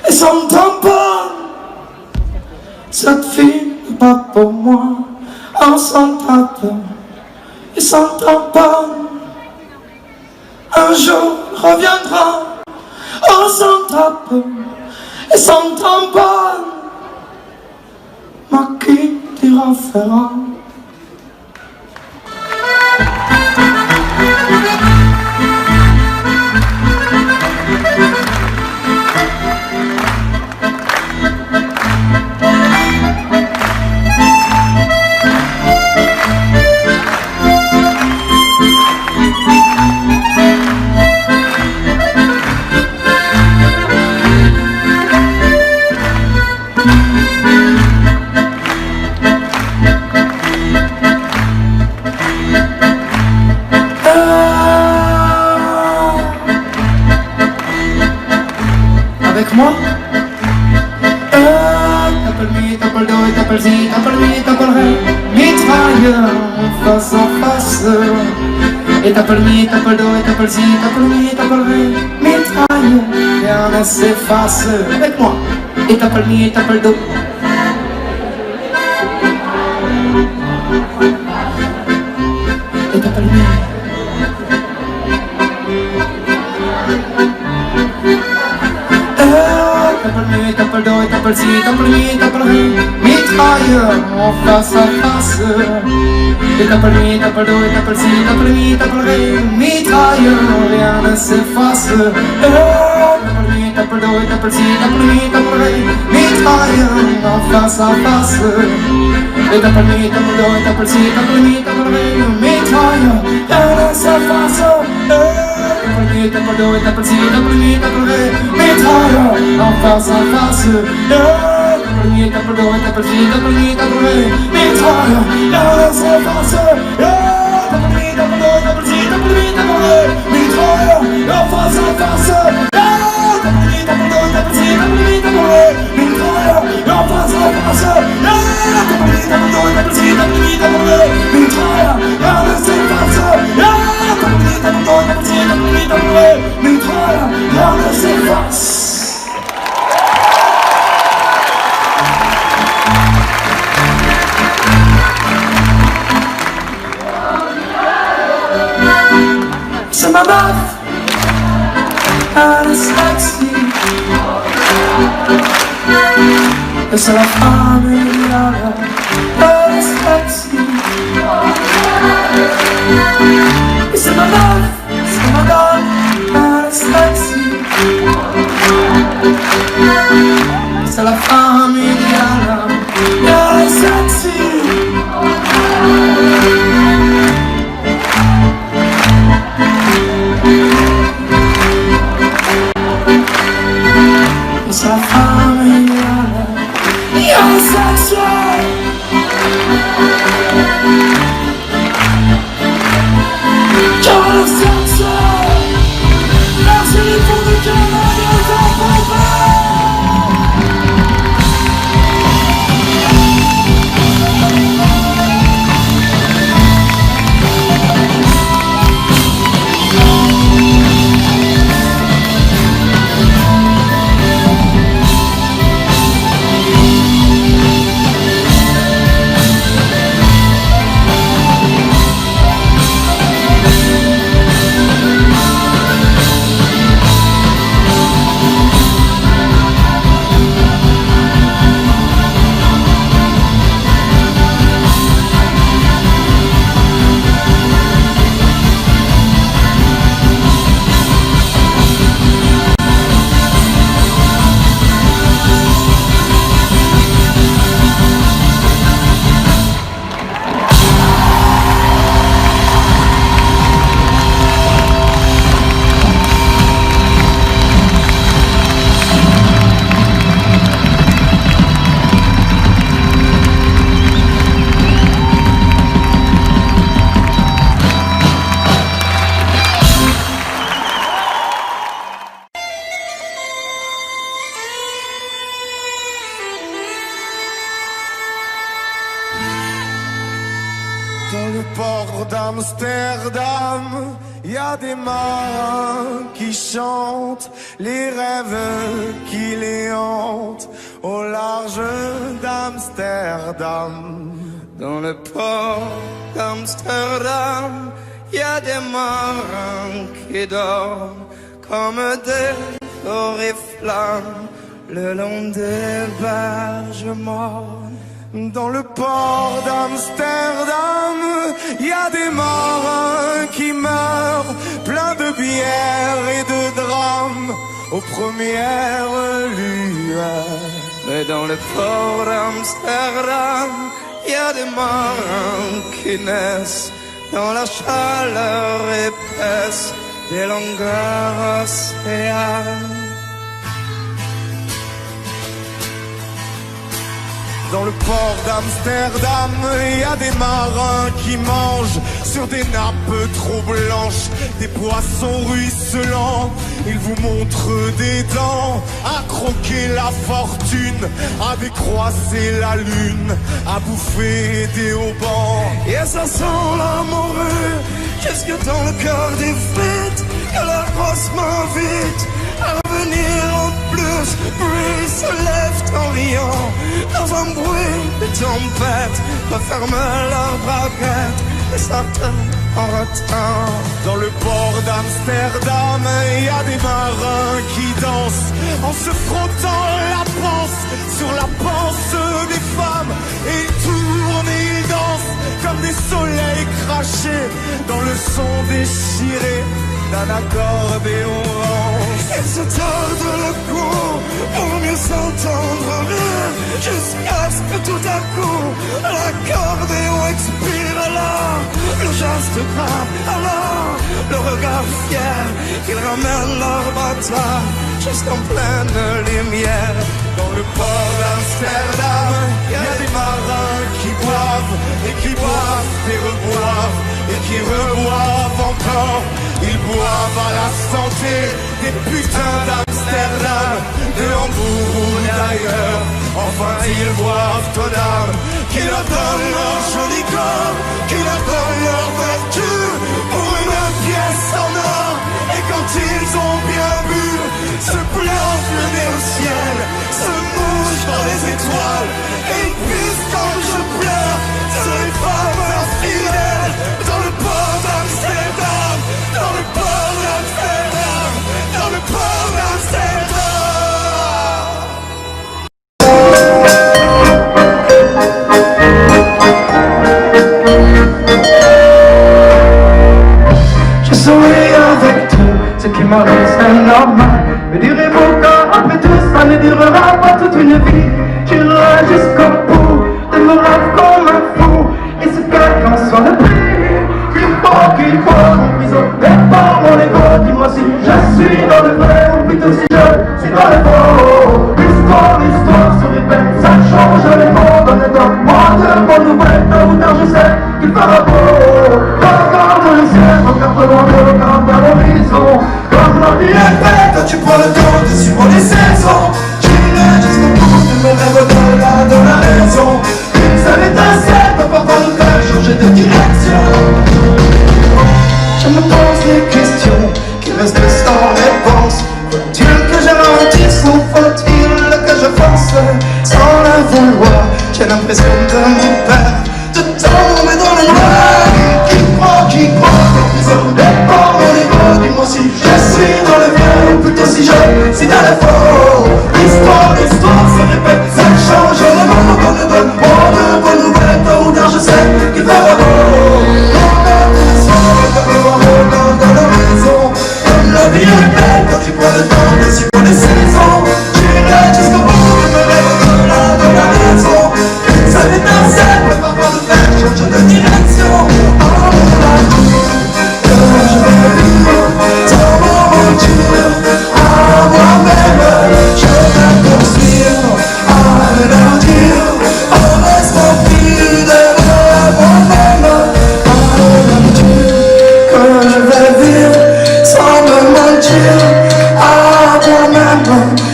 et s'entend pas. Cette fille n'est pas pour moi. On s'en tape et s'entend pas. Un jour reviendra. On s'en tape et s'entend pas. Ma qui dira fera. Avec moi t'appelles mi, t'appelles do, t'appelles si, t'appelles mi, t'appelles ré. Mitrailleur face à face. Et t'appelles mi, t'appelles do, t'appelles si, t'appelles mi, t'appelles ré. Mitrailleur, rien ne s'efface. Avec moi. Et t'appelles mi, t'appelles do. Et t'appelles mi. T'appelles do, t'appelles si, t'appelles mi, t'appelles ré. Mitrailleur en face à face. Et t'appelles mi, t'appelles do, t'appelles si, t'appelles mi, t'appelles ré. Mitrailleur, rien ne s'efface. T'appelles mi, t'appelles do, t'appelles si, t'appelles mi, t'appelles ré. Mitrailleur en face à face. Et t'appelles mi, t'appelles do, t'appelles si, t'appelles mi, t'appelles ré. Mitrailleur, rien ne s'efface. T'appelles mi, t'appelles do, t'appelles si, t'appelles mi, t'appelles ré. Mitrailleur en face à face. T'appelles mi, t'appelles do, t'appelles si, t'appelles mi, t'appelles ré. Mitrailleur, rien ne s'efface. T'appelles mi, t'appelles do, t'appelles si, t'appelles mi, t'appelles ré. Mitrailleur en face à face. T'appelles mi, t'appelles do, t'appelles si, t'appelles mi, t'appelles ré. Mitrailleur en face à face. T'appelles mi, t'appelles do, t'appelles si, t'appelles mi, t'appelles ré. Mitrailleur, rien ne s'efface. T'appelles mi, t'appelles do, t'appelles si, t'appelles mi, t'appelles ré. Mitrailleur, rien ne s'efface. C'est ma meuf, elle est sexy. Et c'est la femme idéale. Elle est sexy. Et c'est ma meuf, c'est ma dalle. Elle est sexy. Et c'est la femme idéale. Elle est sexy. C'est la femme idéale. You're sexy. You're sexy. d'Amsterdam, y a des marins qui chantent les rêves qui les hantent au large d'Amsterdam. Dans le port d'Amsterdam, y a des marins qui dorment comme des oriflammes le long des berges mornes. Dans le port d'Amsterdam, y a des marins qui meurent, pleins de bière et de drames, aux premières lueurs. Mais dans le port d'Amsterdam, y a des marins qui naissent dans la chaleur épaisse des longueurs océanes. Dans le port d'Amsterdam, il y a des marins qui mangent sur des nappes trop blanches des poissons ruisselants. Ils vous montrent des dents à croquer la fortune, à décroiser la lune, à bouffer des haubans. Et ça sent l'amoureux jusque dans le cœur des fêtes, que la grosse m'invite à revenir en plus. Puis se lèvent en riant dans un bruit de tempête, referment leurs braguettes et sortent en retard. Dans le port d'Amsterdam, il y a des marins qui dansent en se frottant la panse sur la panse des femmes. Et ils tournent et ils dansent comme des soleils crachés dans le son déchiré d'un accordéon rance. Ils se tordent le cou pour mieux s'entendre rire, jusqu'à ce que tout à coup l'accordéon expire. Alors le geste grave, alors le regard fier, qu'ils ramènent leur bâtard jusqu'en pleine lumière. Dans le port d'Amsterdam, il y a des marins qui boivent et qui boivent et reboivent et qui reboivent encore. Ils boivent à la santé des putains d'Amsterdam, de Hambourg ou d'ailleurs. Enfin ils boivent aux dames qui leur donnent leur joli corps, qui leur donnent leur vertu pour une pièce en or. Et quand ils ont bien bu, se plantent le nez au ciel, se mouchent dans les étoiles. Et ils puissent quand je pleure sur les femmes fidèles. Dans le port d'Amsterdam, dans le port d'Amsterdam, dans le port d'Amsterdam. Je souris avec tout ce qui m'arrive, c'est normal. Me direz-vous qu'après tout ça ne durera pas toute une vie. J'irai jusqu'au bout de me rêve comme un fou. Et ce quelqu'un soit le prix qu'il faut m'emprisonner par mon ego. Dis-moi si je suis dans le vrai ou plutôt si je suis dans le faux. L'histoire se répète, ça change les mots. Donne-moi de bonnes nouvelles, tôt ou tard je sais qu'il fera beau. Regarde le ciel, regarde loin, regarde à l'horizon. Comme la vie est faite, quand tu prends le temps de suivre les saisons. J'irai jusqu'au bout de mes rêves de la raison. Une seule étincelle peut parfois nous faire changer de direction. Je me pose des questions qui restent sans réponse. Faut-il que je mentisse ou faut-il que je force sans le vouloir? J'ai l'impression de mon père, de tomber dans le noir. Qui croit, emprisonné par mon ego. Dis-moi si je suis dans le vrai ou plutôt si je suis dans le faux. L'histoire se répète, ça change le monde. Donne-moi de bonnes nouvelles, tôt ou tard je sais qu'il fera beau. Regarde le ciel, regarde à l'horizon. Comme la vie est belle quand tu prends le temps de suivre les saisons. J'irai jusqu'au bout de mes rêves de la raison. Une seule étincelle peut parfois nous faire changer de direction. Je vais vivre sans m'en mentir à moi-même. Je vais poursuivre à leur dire en restant fidèle à moi-même. À leur dire que je vais vivre sans me mentir à moi-même.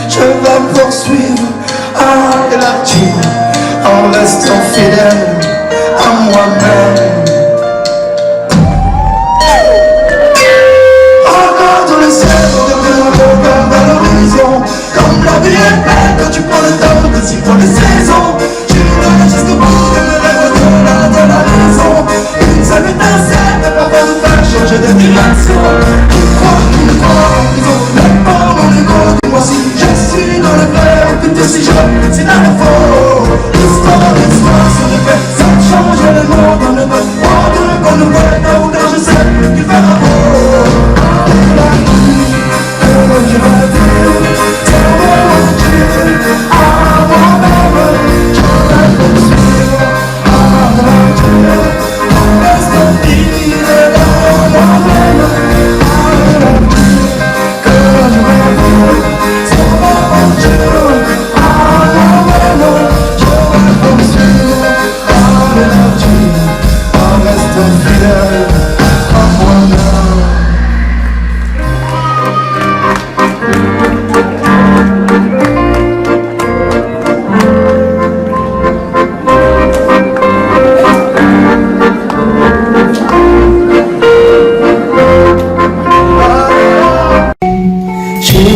Je vais poursuivre à leur dire en restant fidèle à moi-même.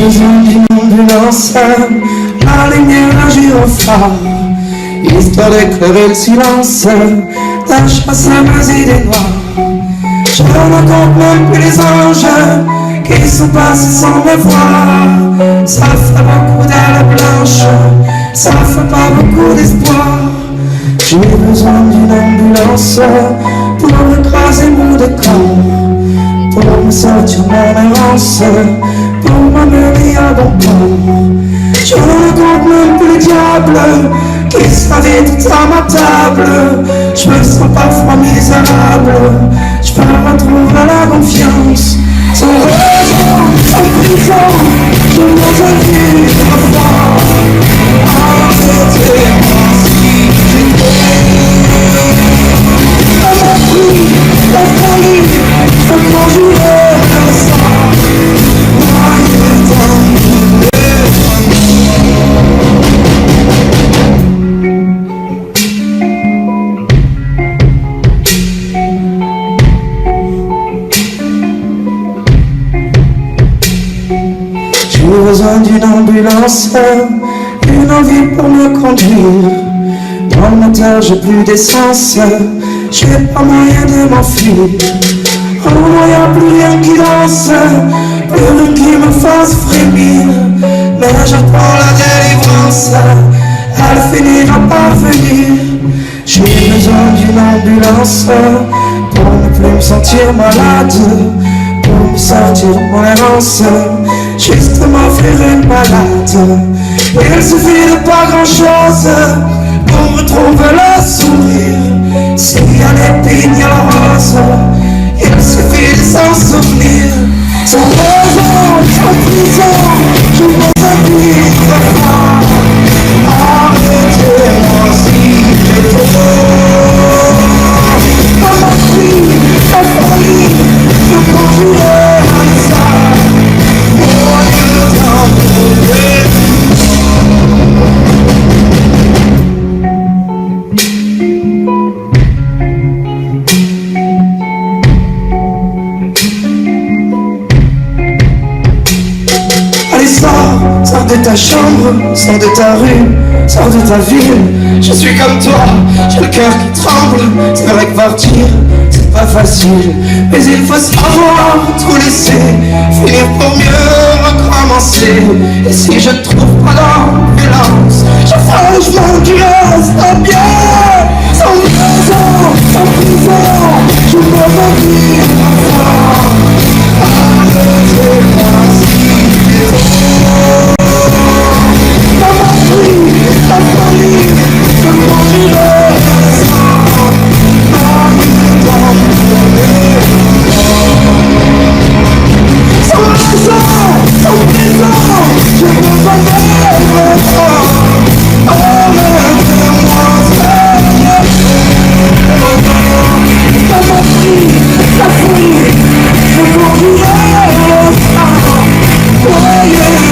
besoin d'une ambulance, la lumière, un gyrophare, histoire d'éclairer le silence d'un chasse à mes idées noires. Je ne compte même plus les anges qui sont passés sans me voir. Ça fait beaucoup d'ailes blanches, ça fait pas beaucoup d'espoir. J'ai besoin d'une ambulance pour écraser mon décor, pour me sortir mon errance, pour m'amener à bon port. Je ne compte même plus le diable qui s'invite tout à ma table. Je me sens parfois misérable, je peux retrouver la confiance. Sans raison, sans prison, je m'en envie de voir. Arrêtez-moi si j'ai la folie, la folie, comment jouer comme ça. J'ai besoin d'une ambulance, une envie pour me conduire. Dans le moteur j'ai plus d'essence, j'ai pas moyen de m'enfuir. Oh, y'a plus rien qui danse, plus rien qui me fasse frémir. Mais j'attends la délivrance, elle finira par venir. J'ai besoin d'une ambulance pour ne plus me sentir malade, pour me sortir de mon errance, juste m'offrir une balade. Il suffit de pas grand chose pour retrouver le sourire. S'il y a l'épine, il y a la rose, il suffit de s'en souvenir. Sans raison, sans prison, je m'en envie de voir. Arrêtez-moi si j'ai trop. Ma folie, ma folie, je conduirai comme ça. Moi, je t'en voudrais. Sors de ta chambre, sors de ta rue, sors de ta ville. Je suis comme toi, j'ai le cœur qui tremble. C'est vrai que partir, c'est pas facile, mais il faut savoir tout laisser, finir pour mieux recommencer. Et si je trouve pas d'ambulance, je ferai le chemin du reste bien. Sans raison, sans prison, je me revis encore. Arrêtez-moi si la folie, je conduirai sans raison, sans prison, je me remets arrêtez-moi, la folie, je conduirai sans croyez-le.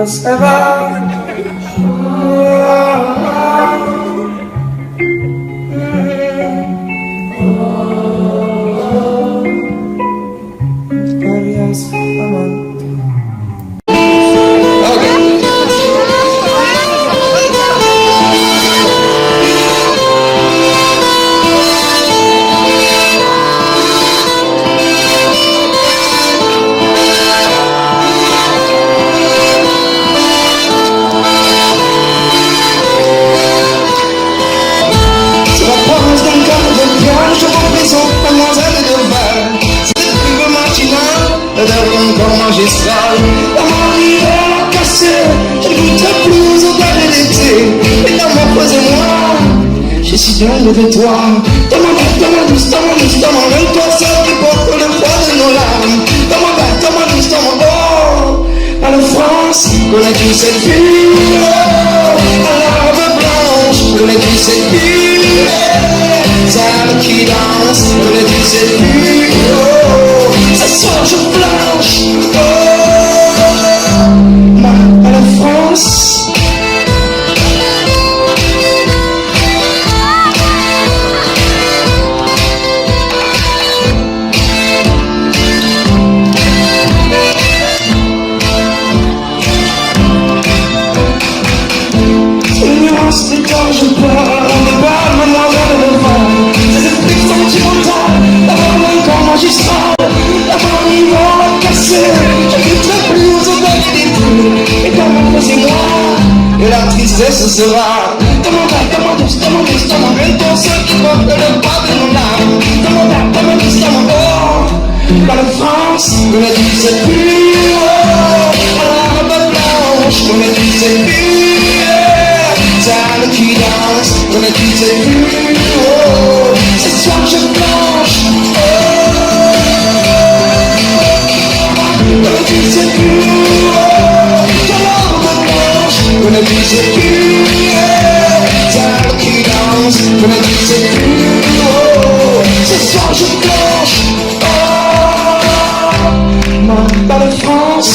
se va. Alias amante. Magistral, dans mon hiver cassé, je ne goûte plus au dernier d'été. Et dans mon pose et moi, je suis dingue de toi. Dans mon bec, dans ma douce, dans mon douce, dans mon même toi seul qui porte le poids de nos larmes. Dans mon bec, dans ma douce, dans mon oh, à la France, connais-tu cette ville? À l'arbre blanche, connais-tu cette ville? Celle qui danse, connais-tu cette ville? Ce soir je blanche, à la France. Ignorance des temps je pleure, on me parle, mademoiselle de Val. Ces esprits sentimentaux, d'avoir mon corps magistral, d'avoir un niveau cassé. Je ne quitterai plus aux odeurs des pluies. Et dans mon pose et moi, et la tristesse sera. Dans mon bec, dans ma douce, dans mon douce, dans mon menton, ceux qui portent le poids de mon âme. Dans mon bec, dans ma douce, dans mon oh, dans la France, connais-tu cette pluie? À l'arbre blanche, connais-tu cette pluie? Celle qui danse, connais-tu cette pluie? Ce soir je blanche, connais-tu cette pluie? À l'arbre blanche, connais-tu cette pluie? Celle qui danse, connais-tu cette pluie? Ce soir je blanche, ma belle France.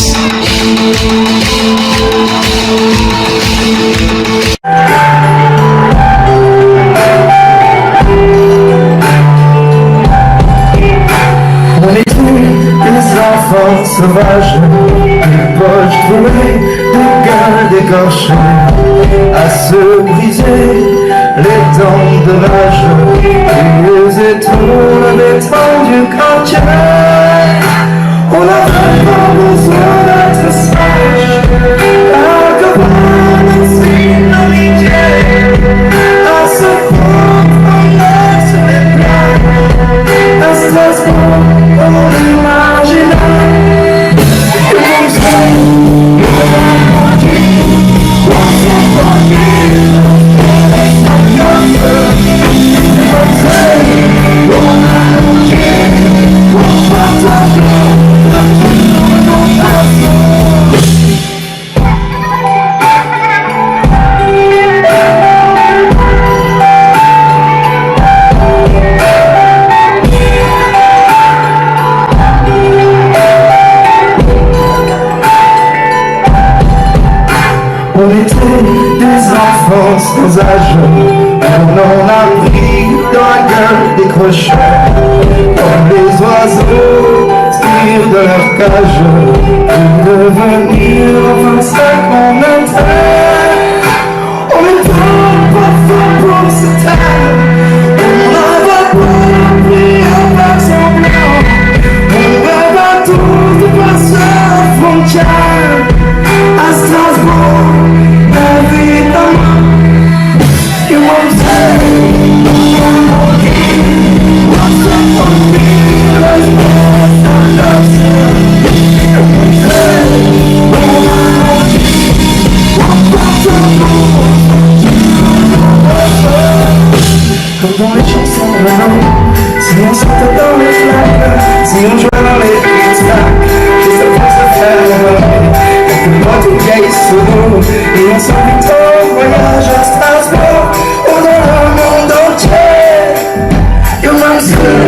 On est tous des enfants sauvages, des poches trouées, des gueules décorchées, à se briser les dents de rage, les étoiles des temps du quartier. On n'a vraiment besoin d'être sage, à comment c'est nos litiers, à se prendre sur les plages, à Strasbourg, on l'imagine. On était des enfants sans âge, on en a pris dans la gueule des crochets, comme les oiseaux tirent de leur cage, pour devenir enfin ce qu'on était. On est parfois pour se taire, on n'avait pas appris à faire semblant, on rêve à tous de passer la frontière. À Strasbourg, évidemment, you won't say, what's up for me, let's go, comme dans les chansons de Renaud, si on sautait dans les flaques, si on jouait dans les tic-tac, qui se font se faire quelques boîtes vieilles sous nous, et on s'invite au voyage à Strasbourg, ou dans le monde entier. You might say,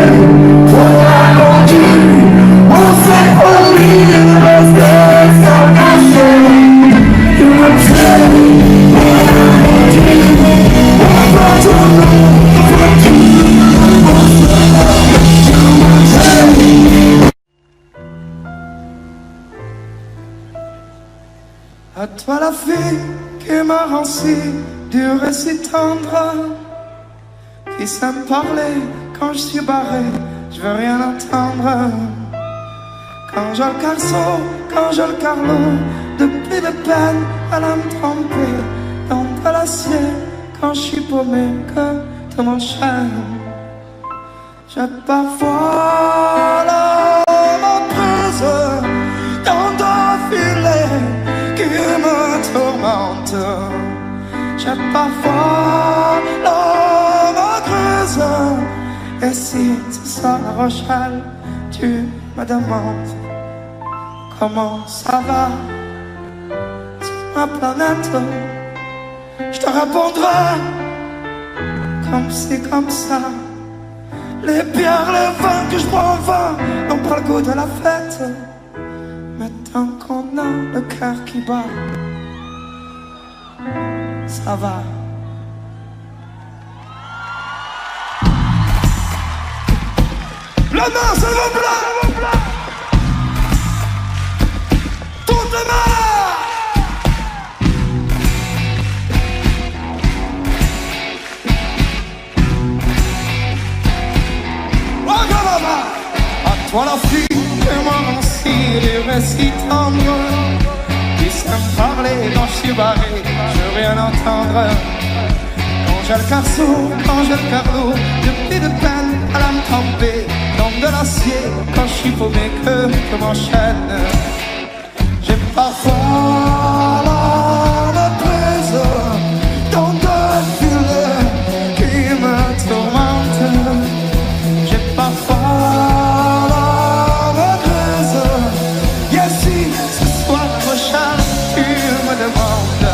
on a conduit, on s'est promis, le reste sans cacher. toi la fille qui m'a rendu si dur et si tendre, qui sait me parler quand je suis barré, je veux rien entendre. Quand j'ai le carceau, quand j'ai le carlot, depuis de peine elle a me tromper dans de l'acier. Quand je suis paumé que tu m'enchaînes, j'ai parfois la prise dans deux filets qui me tourmentent. J'ai parfois la crise. Et si ce soir à Rochelle tu me demandes comment ça va sur ma planète, je te répondrai comme ci, comme ça. Les bières, les vins que je prends en vain n'ont pas le goût de la fête. Mais tant qu'on a le cœur qui bat, ça va. La main, s'il vous plaît. Toutes les mains. À toi la fille que moi si les récits tendres, qui sait me parler quand je suis barré, je veux rien entendre. Quand j'ai le carceau, quand j'ai le carlot, depuis de peine à la me tremper dans de l'acier. Quand je suis paumé que m'enchaîne, j'ai parfois la prise dans deux filets qui me tourmentent. J'ai parfois la crise. Et si ce soir prochain tu me demandes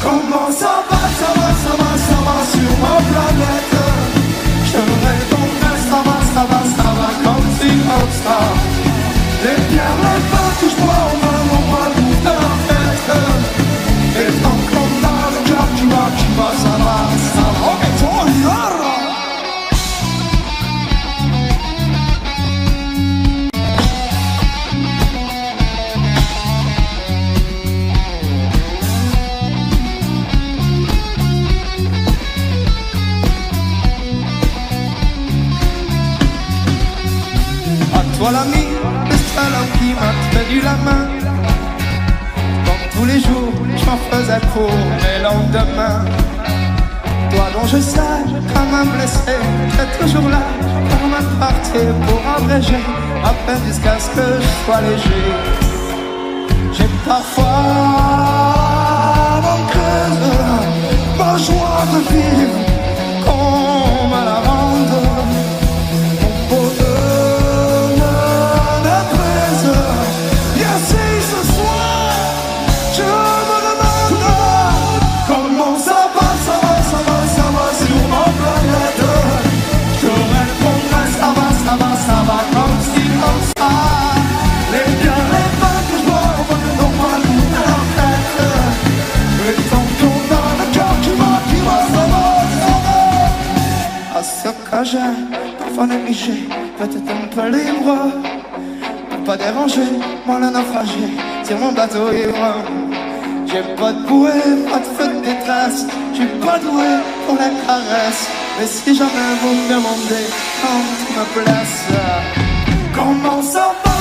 comment ça va, ça va, ça va, ça va sur ma planète, je répondrai ça va, ça va, ça va comme si, comme ça. Les pierres, les vins que je bois au vin n'ont pas le goût de la fête. Et tant qu'on a le cœur qui va, ça va, ça va. Ok, toi, yara. Toi l'ami, le seul homme qui m'a tenu la main. Comme tous les jours, j'en faisais pour mes lendemains. Toi dont je sais, comme un blessé, t'es toujours là pour me partir, pour abréger à peine jusqu'à ce que je sois léger. J'ai parfois mon cœur, ma joie de vivre, qu'on me la rende. Mon bonheur j'ai parfois négligé, peut-être un peu libre, pour pas déranger, moi le naufragé, sur mon bateau ivre. J'ai pas de bouée, pas de feu de détresse, j'suis pas doué pour les caresses. Mais si jamais vous me demandez quand tu me places, comment ça va?